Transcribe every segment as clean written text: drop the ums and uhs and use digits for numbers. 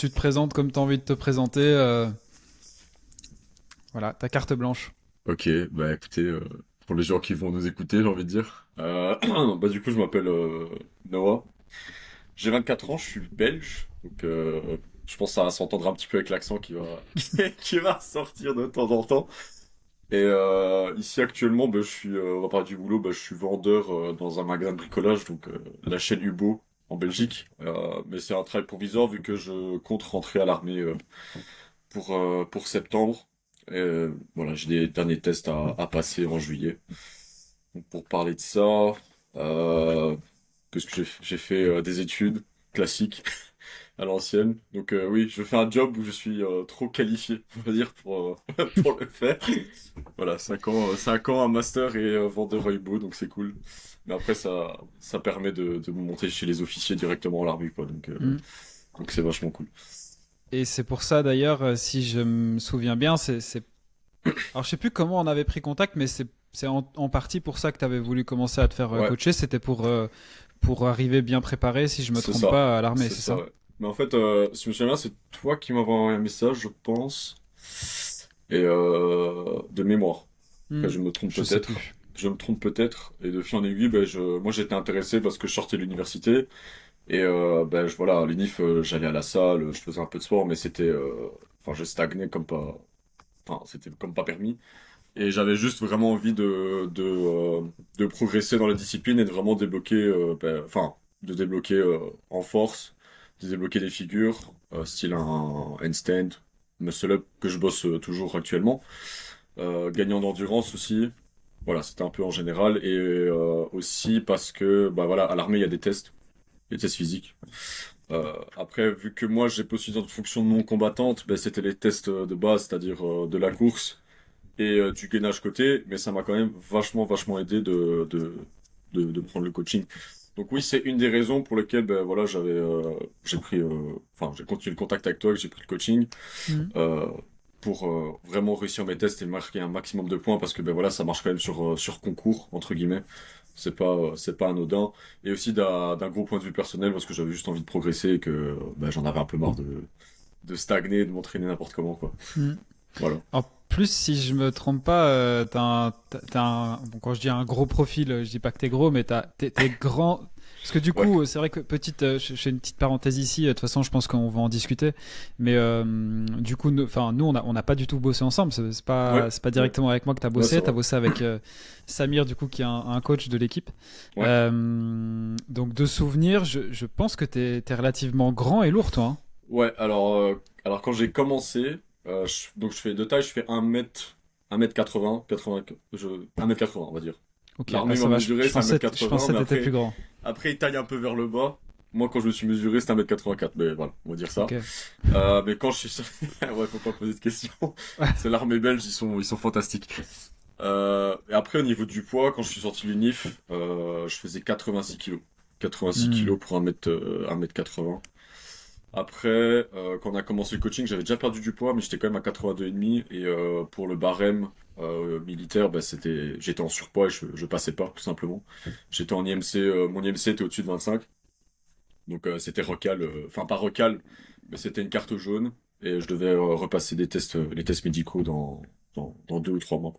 Tu te présentes comme tu as envie de te présenter. Voilà, ta carte blanche. Ok, bah écoutez, pour les gens qui vont nous écouter, j'ai envie de dire. Bah du coup, je m'appelle Noah. J'ai 24 ans, je suis belge, donc je pense que ça va s'entendre un petit peu avec l'accent qui va qui va sortir de temps en temps. Et ici actuellement, bah, je suis, on va parler du boulot, bah, je suis vendeur dans un magasin de bricolage, donc la chaîne Hubo en Belgique. Mais c'est un travail provisoire vu que je compte rentrer à l'armée pour septembre. Et, voilà, j'ai des derniers tests à passer en juillet. Donc, pour parler de ça, euh, parce que j'ai fait des études classiques à l'ancienne. Donc oui, je fais un job où je suis trop qualifié, on va dire, pour le faire. Voilà, 5 ans, un master et vendeur Weibo, donc c'est cool. Mais après, ça permet de me monter chez les officiers directement à l'armée, quoi. Mm. Donc c'est vachement cool. Et c'est pour ça d'ailleurs, si je me souviens bien, Alors je sais plus comment on avait pris contact, mais c'est en partie pour ça que tu avais voulu commencer à te faire Ouais, coacher. C'était pour arriver bien préparé, si je me c'est trompe ça. pas, à l'armée, C'est c'est ça, ça? ouais. Mais en fait, si je me souviens bien, c'est toi qui m'avais envoyé un message, je pense. Et de mémoire. Après, Hmm. je me trompe Je sais peut-être. plus. Je me trompe peut-être. Et de fil en aiguille, ben, moi j'étais intéressé parce que je sortais de l'université. Et ben, voilà, à l'UNIF, j'allais à la salle, je faisais un peu de sport, mais c'était. Enfin, je stagnais comme pas. Enfin, c'était comme pas permis. Et j'avais juste vraiment envie de progresser dans la discipline et de vraiment débloquer. Enfin, de débloquer en force, de débloquer des figures, style un handstand, muscle up que je bosse toujours actuellement. Gagnant d'endurance aussi. Voilà, c'était un peu en général. Et aussi parce que, bah voilà, à l'armée, il y a des tests physiques. Après, vu que moi, j'ai postulé dans une fonction non combattante, ben, c'était les tests de base, c'est-à-dire de la course et du gainage côté. Mais ça m'a quand même vachement aidé de prendre le coaching. Donc oui, c'est une des raisons pour lesquelles, ben voilà, j'ai pris, enfin, j'ai continué le contact avec toi, que j'ai pris le coaching Hmm. euh, pour vraiment réussir mes tests et marquer un maximum de points parce que ben voilà ça marche quand même sur concours entre guillemets, c'est pas anodin, et aussi d'un gros point de vue personnel parce que j'avais juste envie de progresser et que ben, j'en avais un peu marre de stagner, de m'entraîner n'importe comment quoi. Hmm. Voilà. En plus, si je me trompe pas, bon, quand je dis un gros profil, je dis pas que t'es gros, mais t'es grand. Parce que du Ouais. coup, c'est vrai que je fais une petite parenthèse ici. De toute façon, je pense qu'on va en discuter. Mais du coup, nous, on n'a pas du tout bossé ensemble. Ouais. C'est pas Ouais. directement avec moi que t'as Ouais, c'est bossé. T'as vrai. bossé avec Samir, du coup, qui est un coach de l'équipe. Ouais. Donc, de souvenirs, je pense que t'es relativement grand et lourd, toi, hein. Ouais, alors quand j'ai commencé, donc je fais de taille, je fais 1 m 80, 80, 1 m 80 on va dire. Ok, ah, L'armée m'a ça va. mesuré, c'est un mètre Je quatre-vingts, pensais mais que t'étais plus après, grand. après il taille un peu vers le bas. Moi, quand je me suis mesuré, c'était 1 m 84, mais voilà, on va dire ça. Ok. Mais quand je suis sorti, ouais, faut pas poser de questions. C'est l'armée belge, ils sont fantastiques. Et après, au niveau du poids, quand je suis sorti de l'UNIF, je faisais 86 kilos. 86 Hmm. kilos pour 1 m 80. Après, quand on a commencé le coaching, j'avais déjà perdu du poids, mais j'étais quand même à 82,5. Et pour le barème militaire, bah, j'étais en surpoids et je passais pas, tout simplement. J'étais en IMC, mon IMC était au-dessus de 25. Donc c'était recal, enfin pas recal, mais c'était une carte jaune. Et je devais repasser les tests médicaux dans 2 ou 3 mois.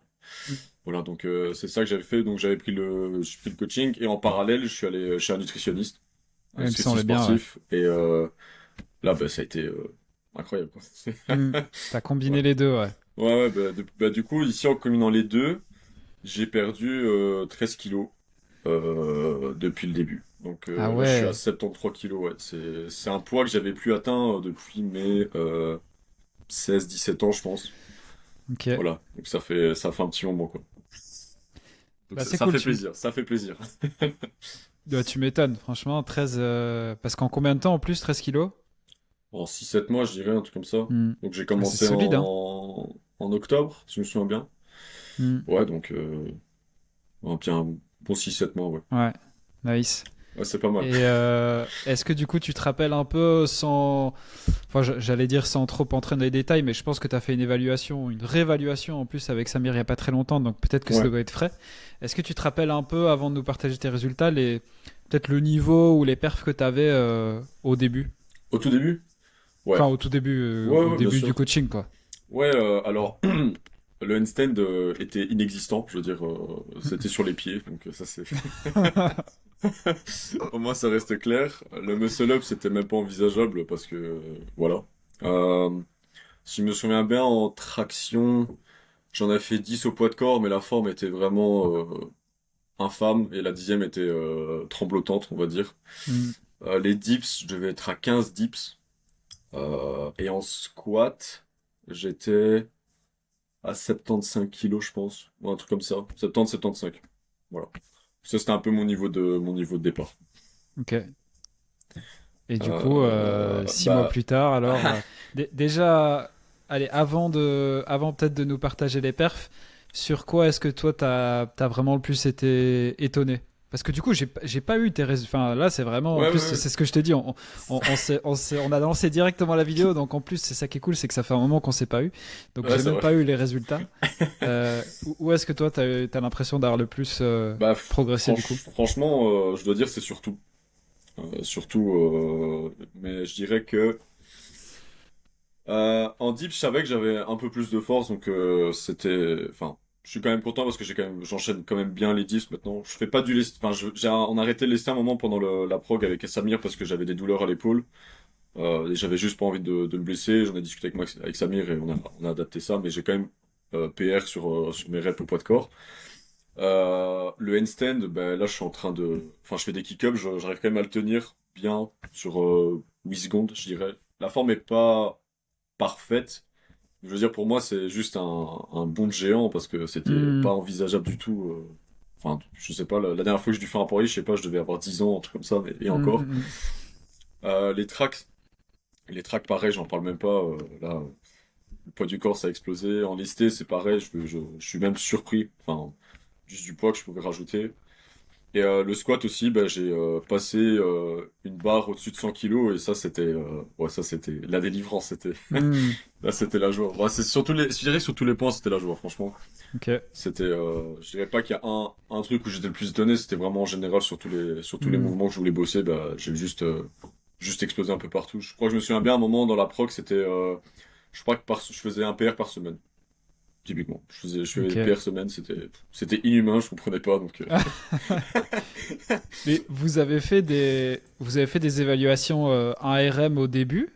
Voilà, donc c'est ça que j'avais fait. Donc j'ai pris le coaching. Et en parallèle, je suis allé chez un nutritionniste, Il me nutrition semble bien, ouais. sportif. Et là, bah, ça a été incroyable, quoi. Hmm. T'as Ouais. combiné les deux, ouais. Ouais, bah, du coup, ici, en combinant les deux, j'ai perdu 13 kilos depuis le début. Donc Ah là, je suis à ouais, 73 kilos, ouais. C'est un poids que j'avais plus atteint depuis mes 16, 17 ans, je pense. ok. Voilà, donc ça fait un petit moment, quoi. Donc Bah c'est ça cool, fait plaisir, ça fait plaisir. bah, tu m'étonnes, franchement, 13... Parce qu'en combien de temps en plus, 13 kilos? En 6, 7 mois, je dirais, un truc comme ça. Hmm. Donc j'ai Ah, c'est commencé solide, hein. en octobre, si je me souviens bien. Hmm. Ouais, donc un bon 6, 7 mois, ouais. Ouais, nice. Ouais, c'est pas mal. Et est-ce que du coup tu te rappelles un peu sans... Enfin, j'allais dire sans trop entrer dans les détails, mais je pense que tu as fait une évaluation, une réévaluation en plus avec Samir il n'y a pas très longtemps, donc peut-être que ça Ouais. doit être frais. Est-ce que tu te rappelles un peu, avant de nous partager tes résultats, peut-être le niveau ou les perfs que tu avais au début? Au tout début? Ouais, Enfin, ouais, au ouais, bien début du sûr. coaching, quoi. Ouais, alors le handstand était inexistant, je veux dire, c'était sur les pieds, donc ça c'est au moins ça reste clair. Le muscle up c'était même pas envisageable parce que voilà. Euh, si je me souviens bien en traction, j'en ai fait 10 au poids de corps, mais la forme était vraiment infâme et la dixième était tremblotante, on va dire. Hmm. Les dips, je devais être à 15 dips. Et en squat, j'étais à 75 kilos, je pense. Ou un truc comme ça. 70, 75. Voilà. Ça, c'était un peu mon niveau de départ. Ok. Et du coup, six mois Bah, plus tard, alors, déjà, allez, avant peut-être de nous partager les perfs, sur quoi est-ce que toi, t'as vraiment le plus été étonné? Parce que du coup, j'ai pas eu tes résultats. Enfin, là, c'est vraiment. En ouais, plus, ouais, c'est ce que je t'ai dit. On a lancé directement la vidéo. Donc, en plus, c'est ça qui est cool, c'est que ça fait un moment qu'on s'est pas eu. Donc, ouais, j'ai c'est même vrai. pas eu les résultats. Où est-ce que toi, t'as l'impression d'avoir le plus Bah, progressé du coup? franchement, je dois dire, c'est surtout. Mais je dirais que en deep, je savais que j'avais un peu plus de force, donc c'était. Enfin, je suis quand même content parce que j'enchaîne quand même bien les dips maintenant. Je fais pas du lest. Enfin, on a arrêté le lesté un moment pendant la prog avec Samir parce que j'avais des douleurs à l'épaule. Et j'avais juste pas envie de me blesser. J'en ai discuté avec Samir et on a adapté ça, mais j'ai quand même PR sur mes reps au poids de corps. Le handstand, ben là je suis en train de. Enfin, je fais des kick-ups, j'arrive quand même à le tenir bien sur 8 secondes, je dirais. La forme est pas parfaite. Je veux dire, pour moi, c'est juste un bond de géant parce que c'était pas Hmm. envisageable du tout. Enfin, je sais pas, la dernière fois que j'ai dû faire un pari, je sais pas, je devais avoir 10 ans, un truc comme ça, et Hmm, encore. hmm, hmm. Euh, les tracks, les tracks, pareil, j'en parle même pas. Là, le poids du corps, ça a explosé. En listé, c'est pareil, je suis même surpris. Enfin, juste du poids que je pouvais rajouter. Et le squat aussi, bah, j'ai passé une barre au-dessus de 100 kilos et ça c'était ouais ça c'était la délivrance c'était Hmm. là c'était la joie. Bah, c'est surtout je dirais que sur tous les points c'était la joie franchement. Ok. C'était je dirais pas qu'il y a un truc où j'étais le plus étonné, c'était vraiment en général sur tous les Hmm. mouvements que je voulais bosser, bah j'ai juste explosé un peu partout. Je crois que je me souviens bien un moment dans la proc, c'était je crois que je faisais un PR par semaine. Typiquement, je faisais Ok. PR semaine, c'était inhumain, je comprenais pas donc Mais vous avez fait des évaluations 1 RM au début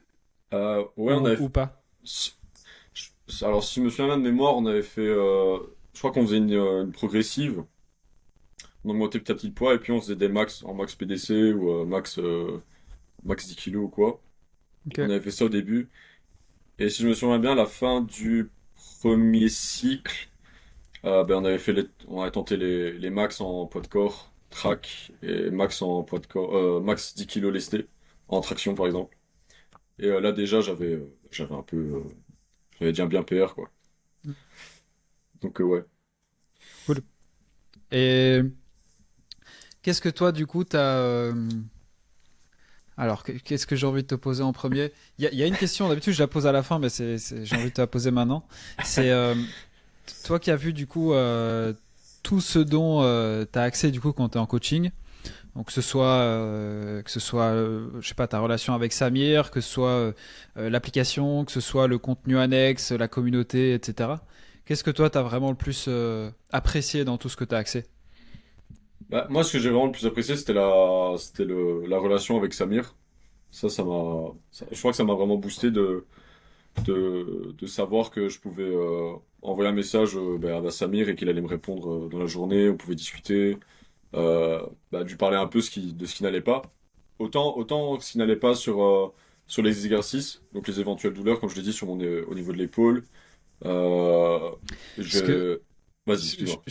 ouais, ou pas? si- alors, si je me souviens bien de mémoire, on avait fait. Je crois qu'on faisait une progressive. On augmentait petit à petit le poids et puis on faisait des max en max PDC ou max 10 kilos ou quoi. Ok. On avait fait ça au début. Et si je me souviens bien, à la fin du premier cycle, ben, on avait tenté les max en poids de corps, track, et max en poids de corps, max 10 kilos lesté, en traction par exemple. Et là déjà, j'avais un peu. J'avais déjà bien PR quoi. Donc, ouais. Cool. Et qu'est-ce que toi, du coup, alors, qu'est-ce que j'ai envie de te poser en premier? Il y a une question, d'habitude, je la pose à la fin, mais j'ai envie de te la poser maintenant. C'est toi qui as vu, du coup, tout ce dont tu as accès, du coup, quand tu es en coaching. Donc, que ce soit, je sais pas, ta relation avec Samir, que ce soit l'application, que ce soit le contenu annexe, la communauté, etc. Qu'est-ce que toi, tu as vraiment le plus apprécié dans tout ce que tu as accès? Bah, moi, ce que j'ai vraiment le plus apprécié, la relation avec Samir. Je crois que ça m'a vraiment boosté de savoir que je pouvais envoyer un message ben, à Samir et qu'il allait me répondre dans la journée. On pouvait discuter, bah, de lui parler un peu de ce qui n'allait pas. Autant ce qui n'allait pas sur les exercices, donc les éventuelles douleurs, comme je l'ai dit, au niveau de l'épaule. Euh, Parce que je... Vas-y, excuse-moi.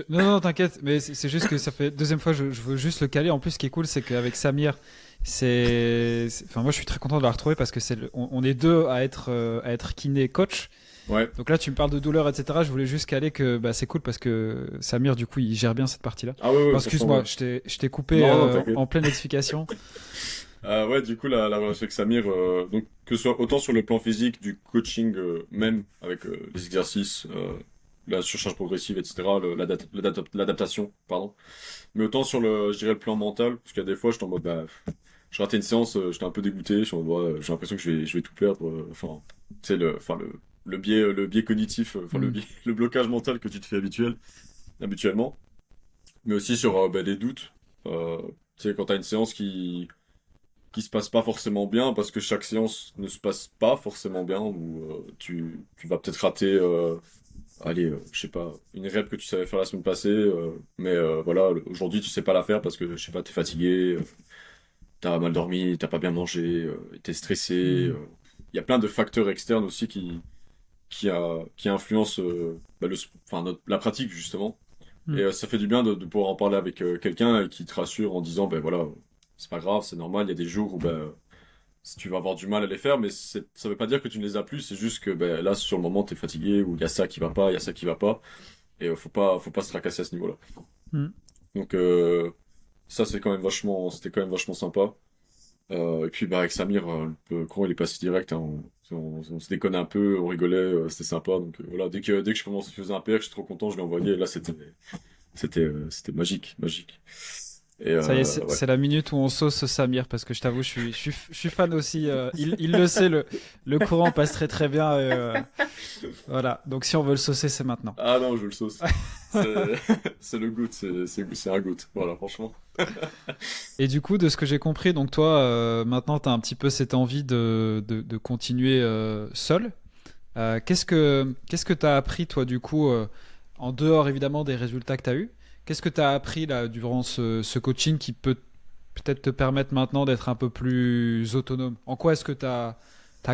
Non, non, t'inquiète, mais c'est juste que ça fait deuxième fois, je veux juste le caler. En plus, ce qui est cool, c'est qu'avec Samir, enfin, moi, je suis très content de la retrouver parce que on est deux à être kiné coach. Ouais. Donc là, tu me parles de douleur, etc. Je voulais juste caler que bah, c'est cool parce que Samir, du coup, il gère bien cette partie-là. Ah ouais, Bon, ouais, franchement, excuse-moi, ouais. je t'ai coupé Non, non, t'inquiète. en pleine explication. Ouais, du coup, la relation avec Samir, donc que ce soit autant sur le plan physique, du coaching même, avec les exercices, la surcharge progressive, etc., l'adaptation, pardon, mais autant sur je dirais le plan mental, parce qu'il y a des fois, je suis en mode, bah, je ratais une séance, j'étais un peu dégoûté. Je suis en mode, ouais, j'ai l'impression que je vais tout perdre. Enfin, tu sais, le biais cognitif, Hmm. le blocage mental que tu te fais habituellement. Mais aussi sur les doutes. Euh, Tu sais, quand t'as une séance qui se passe pas forcément bien, parce que chaque séance ne se passe pas forcément bien, ou tu vas peut-être rater, allez, je sais pas, une rep que tu savais faire la semaine passée, mais voilà, aujourd'hui tu sais pas la faire parce que, je sais pas, t'es fatigué, t'as mal dormi, t'as pas bien mangé, t'es stressé. Hmm. Il y a plein de facteurs externes aussi qui influencent enfin, la pratique justement. Hmm. Et ça fait du bien de pouvoir en parler avec quelqu'un qui te rassure en disant, ben voilà, c'est pas grave, c'est normal, il y a des jours où ben, si tu vas avoir du mal à les faire, mais ça veut pas dire que tu ne les as plus, c'est juste que ben, là, sur le moment, t'es fatigué, ou il y a ça qui va pas, il y a ça qui va pas, et faut pas se tracasser à ce niveau-là. Hmm. Donc ça, c'était quand même vachement sympa. Et puis bah, avec Samir, le courant il est passé direct, hein, on se déconne un peu, on rigolait, c'était sympa. Donc voilà, dès que je commence à faire un PR, je suis trop content, je l'ai envoyé, et là c'était magique, magique. Et Ça y est, ouais. c'est la minute où on sauce Samir parce que je t'avoue, je suis fan aussi. Il le sait, le courant passe très très bien. Voilà, donc si on veut le saucer, c'est maintenant. Ah non, je le sauce. C'est c'est le goût, c'est un goût. Voilà, franchement. Et du coup, de ce que j'ai compris, donc toi, maintenant, tu as un petit peu cette envie de continuer seul. Qu'est-ce que tu as appris, toi, du coup, en dehors évidemment des résultats que tu as eus? Qu'est-ce que tu as appris là, durant ce coaching qui peut peut-être te permettre maintenant d'être un peu plus autonome? En quoi est-ce que tu as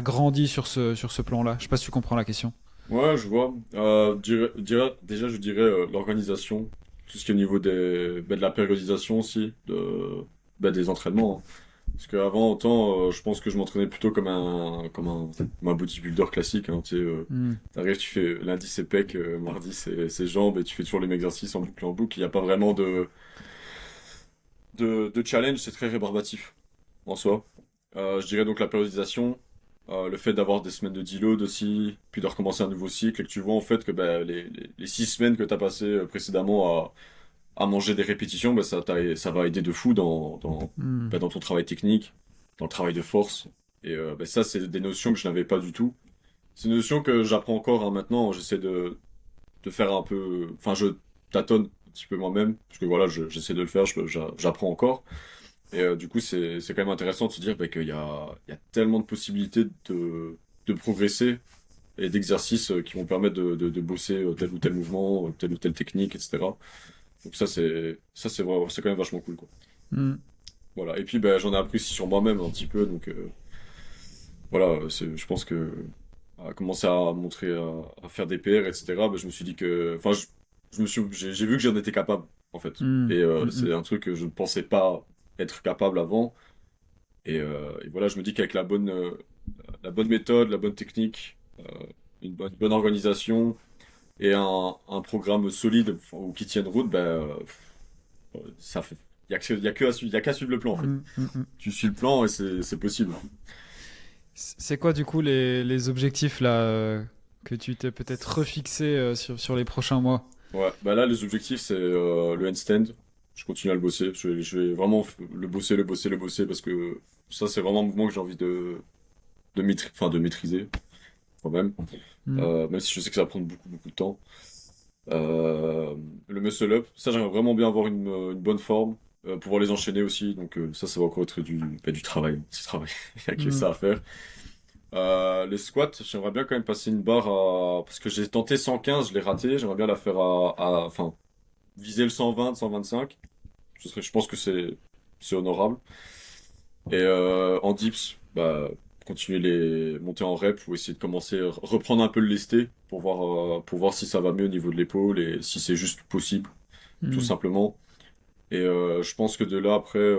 grandi sur ce plan-là? Je sais pas si tu comprends la question. Ouais, je vois. Déjà, je dirais l'organisation, tout ce qui est au niveau de la périodisation aussi, des entraînements, hein. Parce qu'avant, autant, je pense que je m'entraînais plutôt comme un bodybuilder classique, hein, tu sais, Hmm. t'arrives, tu fais lundi c'est pec, mardi c'est jambes, et tu fais toujours les mêmes exercices en boucle en boucle. Il n'y a pas vraiment de challenge, c'est très rébarbatif en soi. Je dirais donc la périodisation, le fait d'avoir des semaines de deload aussi, puis de recommencer un nouveau cycle, et que tu vois en fait que bah, les 6 semaines que tu as passées précédemment à manger des répétitions, bah, ça va aider de fou Hmm. dans ton travail technique, dans le travail de force. Et bah, ça, c'est des notions que je n'avais pas du tout. C'est une notion que j'apprends encore, hein, maintenant. J'essaie de faire un peu. Enfin, je tâtonne un petit peu moi-même, parce que voilà, j'essaie de le faire, j'apprends encore. Et du coup, c'est quand même intéressant de se dire bah, il y a tellement de possibilités de progresser et d'exercices qui vont permettre de bosser tel ou tel mouvement, telle ou telle technique, etc. Donc c'est quand même vachement cool, quoi. Hmm. Voilà. Et puis, bah, j'en ai appris aussi sur moi-même un petit peu, donc voilà, je pense que à commencer à montrer, à faire des PR, etc. Bah, je me suis dit que, enfin, j'ai vu que j'en étais capable, en fait. Hmm. Et Hmm. Hmm. c'est un truc que je ne pensais pas être capable avant. Et voilà, je me dis qu'avec la bonne méthode, la bonne technique, une bonne organisation et un programme solide ou qui tienne route, ça fait, il y a qu'à suivre le plan en fait. Hmm. Hmm. Hmm. Tu suis le plan et c'est possible. C'est quoi du coup les objectifs là que tu t'es peut-être refixé sur les prochains mois? Ouais, bah là les objectifs c'est le handstand. Je continue à le bosser. Je vais vraiment le bosser parce que ça c'est vraiment un mouvement que j'ai envie de maîtriser quand même. Hmm. Même si je sais que ça va prendre beaucoup de temps. Le muscle up, ça j'aimerais vraiment bien avoir une bonne forme, pouvoir les enchaîner aussi, donc ça va encore être du travail, du travail, il y a que Hmm. ça à faire. Les squats, j'aimerais bien quand même passer une barre parce que j'ai tenté 115, je l'ai raté, j'aimerais bien la faire enfin, viser le 120, 125, je pense que c'est honorable. Et en dips, bah, continuer monter en rep ou essayer de commencer, reprendre un peu le lesté pour voir si ça va mieux au niveau de l'épaule et si c'est juste possible, tout Hmm. simplement. Et je pense que de là, après,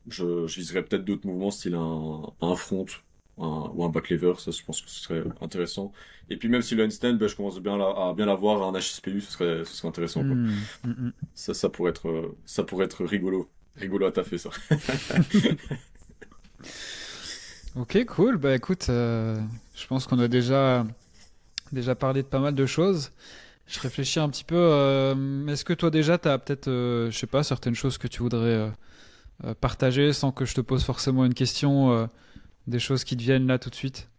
je viserais peut-être d'autres mouvements, style un front ou un back lever, ça je pense que ce serait intéressant. Et puis même si le handstand, bah, je commence à bien l'avoir, un HSPU, ce serait intéressant, quoi. Hmm. Hmm. Hmm. Ça pourrait être rigolo. Rigolo à taffer, ça. Ok, cool. Bah écoute, je pense qu'on a déjà parlé de pas mal de choses. Je réfléchis un petit peu. Est-ce que toi déjà, tu as peut-être, je sais pas, certaines choses que tu voudrais partager sans que je te pose forcément une question, des choses qui te viennent là tout de suite?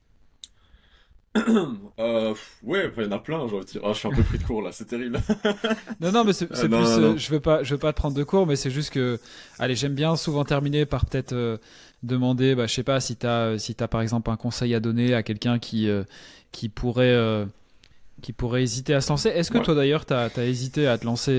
Ouais, il y en a plein, j'ai envie de dire. Ah, je suis un peu pris de court là, c'est terrible. Non, non, mais c'est Non, plus. non, non. Je veux pas te prendre de cours, mais c'est juste que, allez, j'aime bien souvent terminer par peut-être demander, bah, je sais pas, si t'as par exemple un conseil à donner à quelqu'un qui pourrait, euh, qui pourrait hésiter à se lancer. Est-ce que Ouais, toi d'ailleurs, t'as hésité à te lancer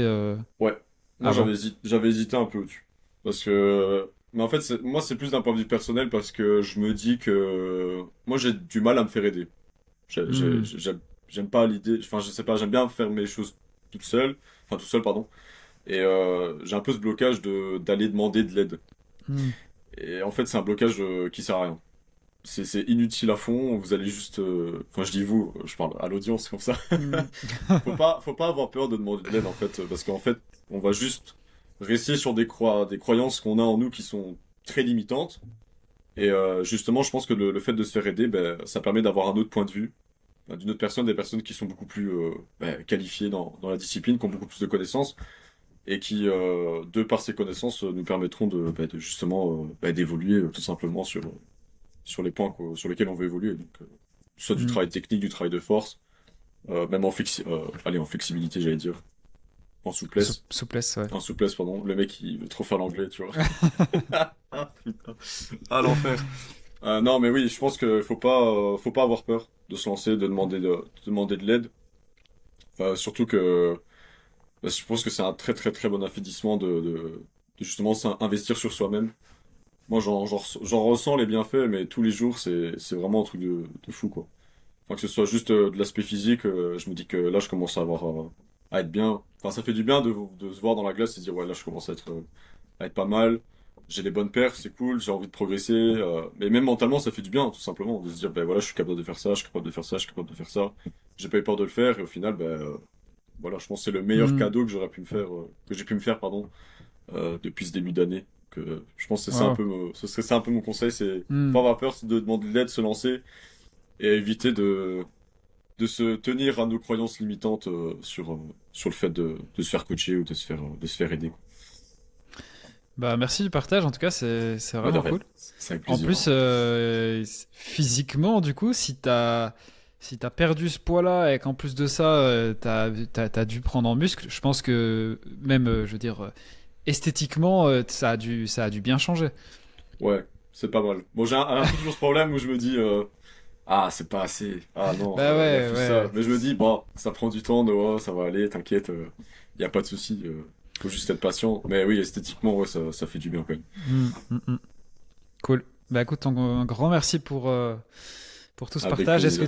ouais. Moi, avant? j'avais hésité un peu au-dessus. Parce que. Mais en fait, moi, c'est plus d'un point de vue personnel parce que je me dis que. Moi, j'ai du mal à me faire aider. Hmm, J'aime pas l'idée. Enfin, je sais pas, j'aime bien faire mes choses toute seule. Enfin, tout seul, pardon. Et j'ai un peu ce blocage d'aller demander de l'aide. hmm, Et en fait, c'est un blocage qui sert à rien. C'est inutile à fond, vous allez juste... Enfin, je dis vous, je parle à l'audience comme ça. hmm, Faut pas avoir peur de demander de l'aide, en fait, parce qu'en fait, on va juste rester sur des croyances qu'on a en nous qui sont très limitantes. Et justement, je pense que le fait de se faire aider, ben, ça permet d'avoir un autre point de vue, d'une autre personne, des personnes qui sont beaucoup plus ben, qualifiées dans la discipline, qui ont beaucoup plus de connaissances, et qui, de par ces connaissances, nous permettront de justement d'évoluer tout simplement sur les points sur lesquels on veut évoluer. Donc, soit du hmm. travail technique, du travail de force, même allez, en flexibilité, j'allais dire, en souplesse. Souplesse, ouais. En souplesse, pardon. Le mec, il veut trop faire l'anglais, tu vois. Ah, putain. Ah, l'enfer. Non, mais oui, je pense qu'il faut pas avoir peur de se lancer, de demander de l'aide. Surtout que je pense que c'est un très très très bon affaiblissement de justement investir sur soi-même. Moi, j'en ressens les bienfaits, mais tous les jours, c'est vraiment un truc de fou, quoi. Enfin, que ce soit juste de l'aspect physique, je me dis que là, je commence à être bien. Enfin, ça fait du bien de se voir dans la glace et se dire, ouais, là, je commence à être pas mal. J'ai des bonnes perfs, c'est cool, j'ai envie de progresser. Mais même mentalement, ça fait du bien, tout simplement, de se dire, ben voilà, je suis capable de faire ça, je suis capable de faire ça, je suis capable de faire ça. J'ai pas eu peur de le faire, et au final, ben voilà, je pense que c'est le meilleur Hmm. cadeau que j'aurais pu me faire, que j'ai pu me faire, pardon, depuis ce début d'année. Que je pense que c'est ça un Wow. peu, ce serait ça un peu mon conseil, c'est Hmm. pas avoir peur de demander de l'aide, se lancer et éviter de se tenir à nos croyances limitantes sur le fait de se faire coacher ou de se faire aider, quoi. Bah, merci du partage, en tout cas, c'est Ouais, de vraiment rien. cool. C'est avec En plaisir, plus, hein. physiquement, du coup, si t'as perdu ce poids-là et qu'en plus de ça, t'as dû prendre en muscle, je pense que même, je veux dire, esthétiquement, ça a dû bien changer. Ouais, c'est pas mal. Bon, un peu toujours ce problème où je me dis, ah, c'est pas assez. Ah non, Bah il y a ouais, plus ça. ouais. Mais je me dis, bon, ça prend du temps, oh, ça va aller, t'inquiète, y a pas de souci. Faut juste être patient. Mais oui, esthétiquement, ouais, ça fait du bien quand même. Hmm, hmm, hmm. Cool. Bah écoute, un grand merci pour tout ce Avec partage. Est-ce que plaisir.